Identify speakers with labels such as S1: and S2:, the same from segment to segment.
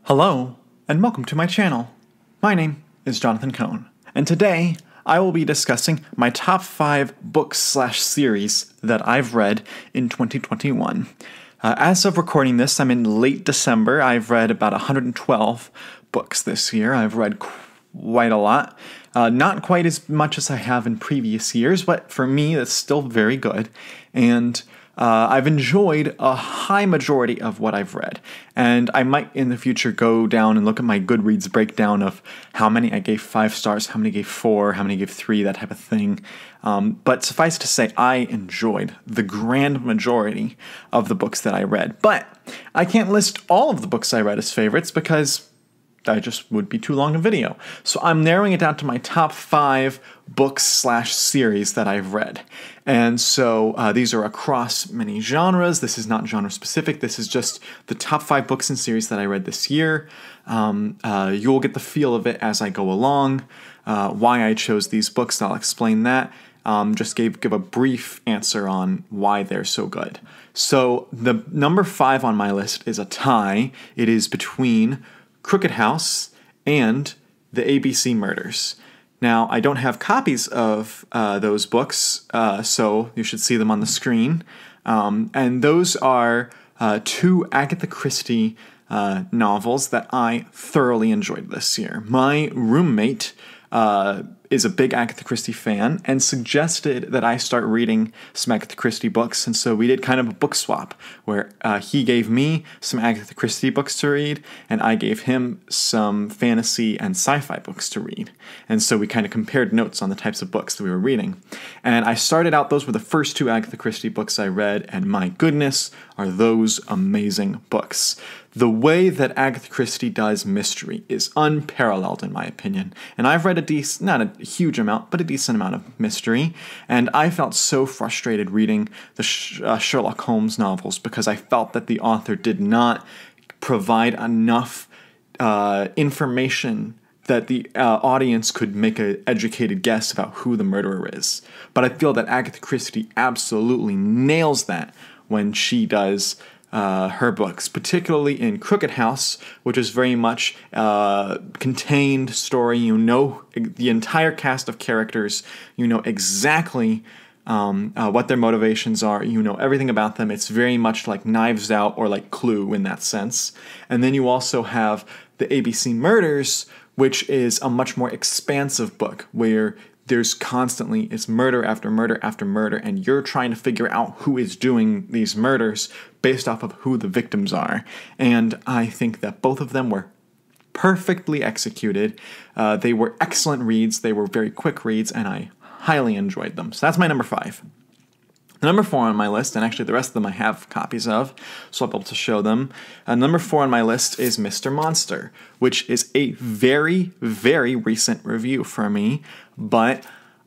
S1: Hello, and welcome to my channel. My name is Jonathan Cohn, and today I will be discussing my top 5 books/series that I've read in 2021. As of recording this, I'm in late December. I've read about 112 books this year. I've read quite a lot. Not quite as much as I have in previous years, but for me, that's still very good. And I've enjoyed a high majority of what I've read, and I might in the future go down and look at my Goodreads breakdown of how many I gave 5 stars, how many I gave 4, how many I gave 3, that type of thing. But suffice to say, I enjoyed the grand majority of the books that I read. But I can't list all of the books I read as favorites because that just would be too long a video. So I'm narrowing it down to my top 5 books/series that I've read. And so these are across many genres. This is not genre specific. This is just the top 5 books and series that I read this year. You'll get the feel of it as I go along. Why I chose these books, I'll explain that. Just give a brief answer on why they're so good. So the number 5 on my list is a tie. It is between Crooked House and the ABC Murders. Now, I don't have copies of those books, so you should see them on the screen. And those are 2 Agatha Christie novels that I thoroughly enjoyed this year. My roommate is a big Agatha Christie fan and suggested that I start reading some Agatha Christie books, and so we did kind of a book swap where he gave me some Agatha Christie books to read and I gave him some fantasy and sci-fi books to read. And so we kind of compared notes on the types of books that we were reading. And I started out, those were the first 2 Agatha Christie books I read, and my goodness, are those amazing books. The way that Agatha Christie does mystery is unparalleled in my opinion. And I've read not a huge amount, but a decent amount of mystery. And I felt so frustrated reading the Sherlock Holmes novels because I felt that the author did not provide enough information that the audience could make an educated guess about who the murderer is. But I feel that Agatha Christie absolutely nails that when she does her books, particularly in Crooked House, which is very much contained story. You know the entire cast of characters. You know exactly what their motivations are. You know everything about them. It's very much like Knives Out or like Clue in that sense. And then you also have the ABC Murders, which is a much more expansive book where there's constantly, it's murder after murder after murder, and you're trying to figure out who is doing these murders based off of who the victims are. And I think that both of them were perfectly executed. They were excellent reads. They were very quick reads, and I highly enjoyed them. So that's my number 5. The number 4 on my list, and actually the rest of them I have copies of, so I'll be able to show them. Number 4 on my list is Mr. Monster, which is a very, very recent review for me, but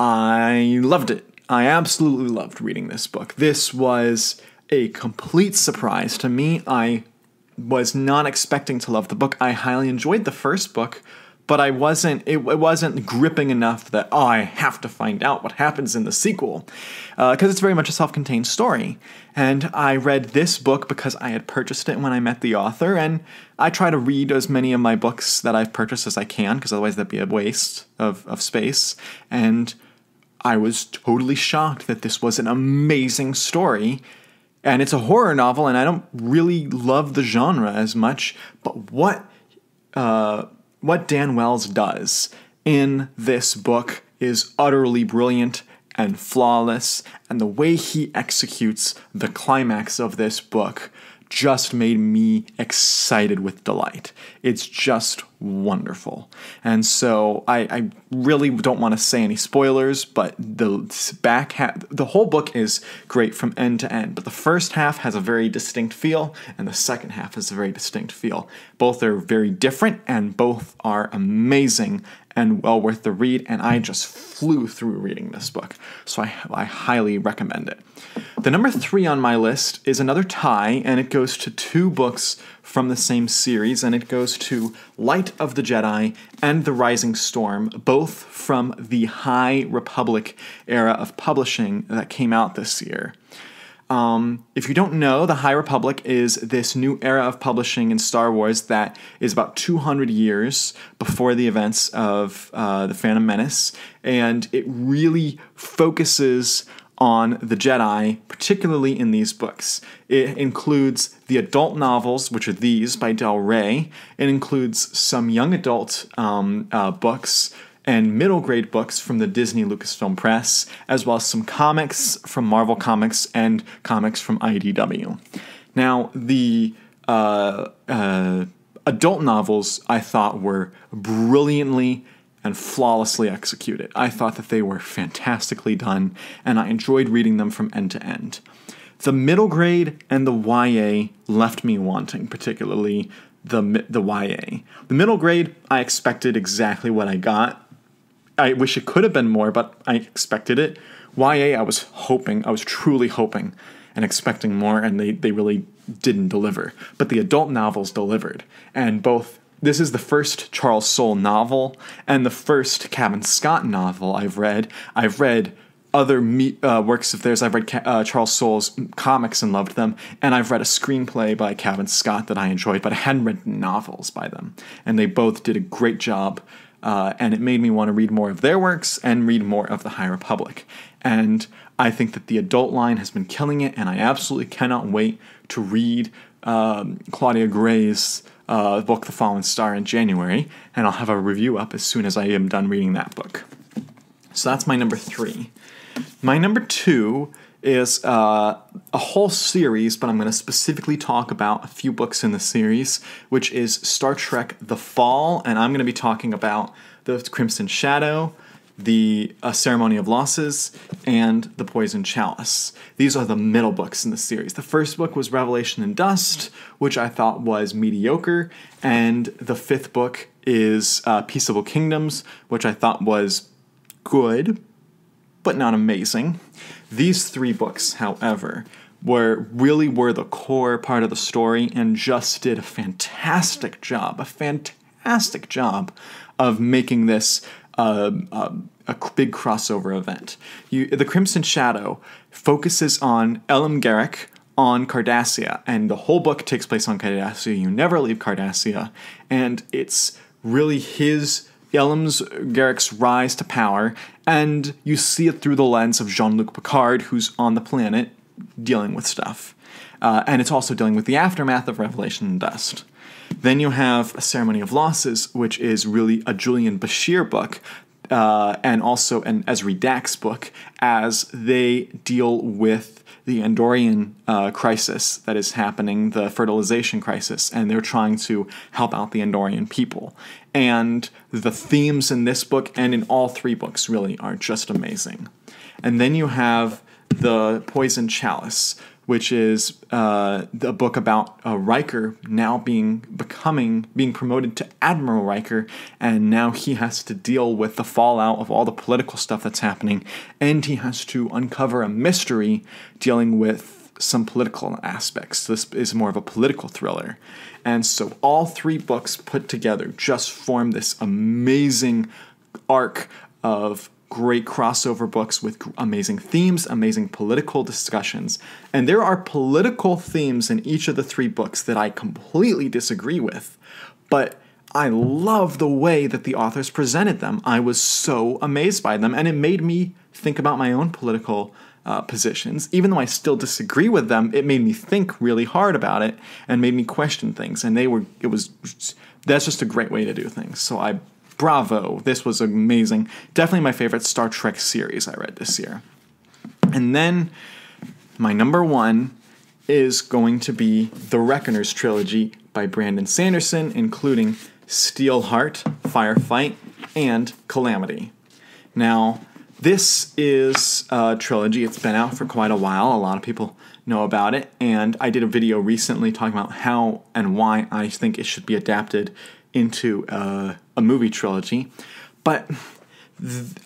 S1: I loved it. I absolutely loved reading this book. This was a complete surprise to me. I was not expecting to love the book. I highly enjoyed the first book, but it wasn't gripping enough that, I have to find out what happens in the sequel, because it's very much a self-contained story. And I read this book because I had purchased it when I met the author, and I try to read as many of my books that I've purchased as I can, because otherwise that'd be a waste of space. And I was totally shocked that this was an amazing story. And it's a horror novel, and I don't really love the genre as much, but what Dan Wells does in this book is utterly brilliant and flawless, and the way he executes the climax of this book just made me excited with delight. It's just wonderful. And so I really don't want to say any spoilers, but the whole book is great from end to end, but the first half has a very distinct feel, and the second half has a very distinct feel. Both are very different, and both are amazing and well worth the read, and I just flew through reading this book. So I highly recommend it. The number 3 on my list is another tie, and it goes to 2 books from the same series, and it goes to Light of the Jedi and The Rising Storm, both from the High Republic era of publishing that came out this year. If you don't know, the High Republic is this new era of publishing in Star Wars that is about 200 years before the events of The Phantom Menace, and it really focuses on the Jedi, particularly in these books. It includes the adult novels, which are these by Del Rey. It includes some young adult books and middle grade books from the Disney Lucasfilm Press, as well as some comics from Marvel Comics and comics from IDW. Now, the adult novels I thought were brilliantly and flawlessly executed. I thought that they were fantastically done, and I enjoyed reading them from end to end. The middle grade and the YA left me wanting, particularly the YA. The middle grade, I expected exactly what I got. I wish it could have been more, but I expected it. YA, I was truly hoping and expecting more, and they really didn't deliver. But the adult novels delivered. And this is the first Charles Soule novel and the first Cavan Scott novel I've read. I've read other works of theirs. I've read Charles Soule's comics and loved them, and I've read a screenplay by Cavan Scott that I enjoyed, but I hadn't read novels by them. And they both did a great job. And it made me want to read more of their works and read more of the High Republic. And I think that the adult line has been killing it, and I absolutely cannot wait to read Claudia Gray's book, The Fallen Star, in January, and I'll have a review up as soon as I am done reading that book. So that's my number 3. My number 2 is a whole series, but I'm going to specifically talk about a few books in the series, which is Star Trek The Fall, and I'm going to be talking about The Crimson Shadow, The Ceremony of Losses, and The Poison Chalice. These are the middle books in the series. The first book was Revelation and Dust, which I thought was mediocre, and the 5th book is Peaceable Kingdoms, which I thought was good, but not amazing. These 3 books, however, were the core part of the story and just did a fantastic job of making this a big crossover event. The Crimson Shadow focuses on Elam Garak on Cardassia, and the whole book takes place on Cardassia. You never leave Cardassia, and it's really Elam Garak's rise to power, and you see it through the lens of Jean-Luc Picard, who's on the planet dealing with stuff. And it's also dealing with the aftermath of Revelation and Dust. Then you have A Ceremony of Losses, which is really a Julian Bashir book, and also an Ezri Dax book, as they deal with the Andorian crisis that is happening, the fertilization crisis, and they're trying to help out the Andorian people. And the themes in this book, and in all 3 books, really are just amazing. And then you have The Poison Chalice, which is the book about Riker now being promoted to Admiral Riker, and now he has to deal with the fallout of all the political stuff that's happening, and he has to uncover a mystery dealing with some political aspects. This is more of a political thriller. And so all 3 books put together just form this amazing arc of great crossover books with amazing themes, amazing political discussions. And there are political themes in each of the 3 books that I completely disagree with, but I love the way that the authors presented them. I was so amazed by them, and it made me think about my own political positions. Even though I still disagree with them, it made me think really hard about it and made me question things. And that's just a great way to do things. So bravo, this was amazing. Definitely my favorite Star Trek series I read this year. And then my number 1 is going to be the Reckoners Trilogy by Brandon Sanderson, including Steelheart, Firefight, and Calamity. Now, this is a trilogy. It's been out for quite a while. A lot of people know about it, and I did a video recently talking about how and why I think it should be adapted into a movie trilogy. But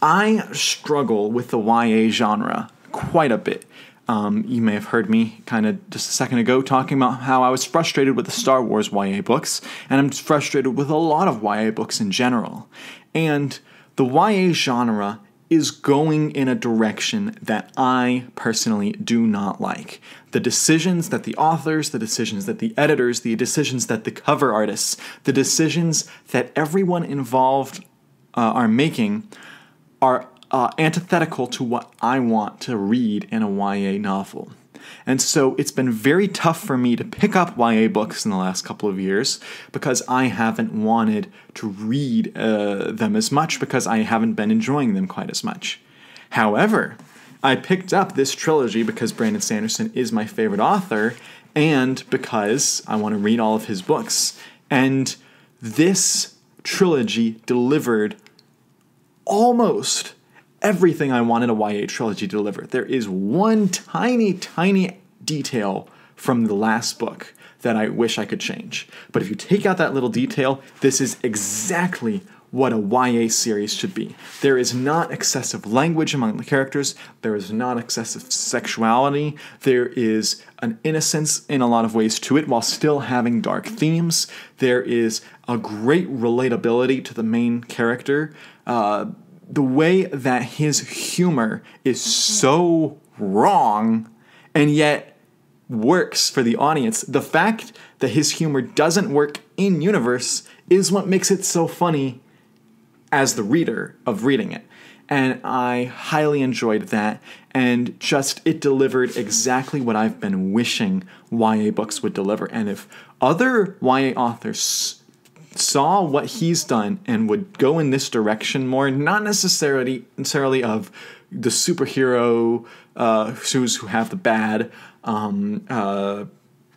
S1: I struggle with the YA genre quite a bit. You may have heard me kind of just a second ago talking about how I was frustrated with the Star Wars YA books, and I'm frustrated with a lot of YA books in general. And the YA genre is going in a direction that I personally do not like. The decisions that the authors, the decisions that the editors, the decisions that the cover artists, the decisions that everyone involved are making are antithetical to what I want to read in a YA novel. And so it's been very tough for me to pick up YA books in the last couple of years because I haven't wanted to read them as much because I haven't been enjoying them quite as much. However, I picked up this trilogy because Brandon Sanderson is my favorite author and because I want to read all of his books. And this trilogy delivered almost everything I wanted a YA trilogy to deliver. There is one tiny, tiny detail from the last book that I wish I could change. But if you take out that little detail, this is exactly what a YA series should be. There is not excessive language among the characters. There is not excessive sexuality. There is an innocence in a lot of ways to it while still having dark themes. There is a great relatability to the main character. The way that his humor is so wrong and yet works for the audience. The fact that his humor doesn't work in universe is what makes it so funny as the reader of reading it. And I highly enjoyed that, and just it delivered exactly what I've been wishing YA books would deliver. And if other YA authors saw what he's done and would go in this direction more, not necessarily of the superhero who have the bad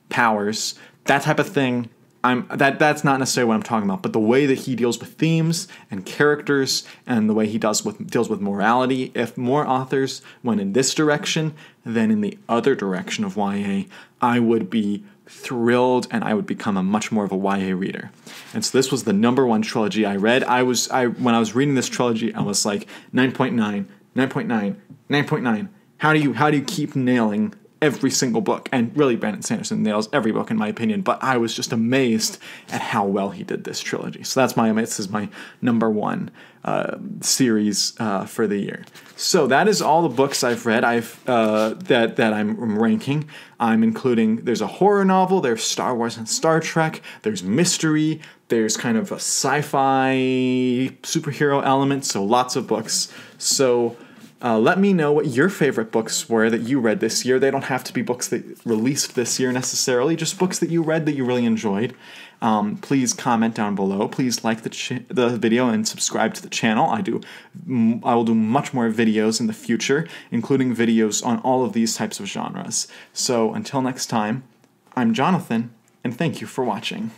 S1: powers, that type of thing. That's not necessarily what I'm talking about, but the way that he deals with themes and characters and the way he deals with morality. If more authors went in this direction than in the other direction of YA, I would be thrilled and I would become a much more of a YA reader. And so this was the number one trilogy I read. When I was reading this trilogy, I was like 9.9, 9.9, 9.9. How do you keep nailing every single book? And really, Brandon Sanderson nails every book in my opinion, but I was just amazed at how well he did this trilogy. So this is my number one series for the year. So that is all the books I've read. That I'm ranking. I'm including, there's a horror novel, there's Star Wars and Star Trek, there's mystery, there's kind of a sci-fi superhero element, so lots of books. So let me know what your favorite books were that you read this year. They don't have to be books that released this year necessarily, just books that you read that you really enjoyed. Please comment down below. Please like the video and subscribe to the channel. I will do much more videos in the future, including videos on all of these types of genres. So until next time, I'm Jonathan, and thank you for watching.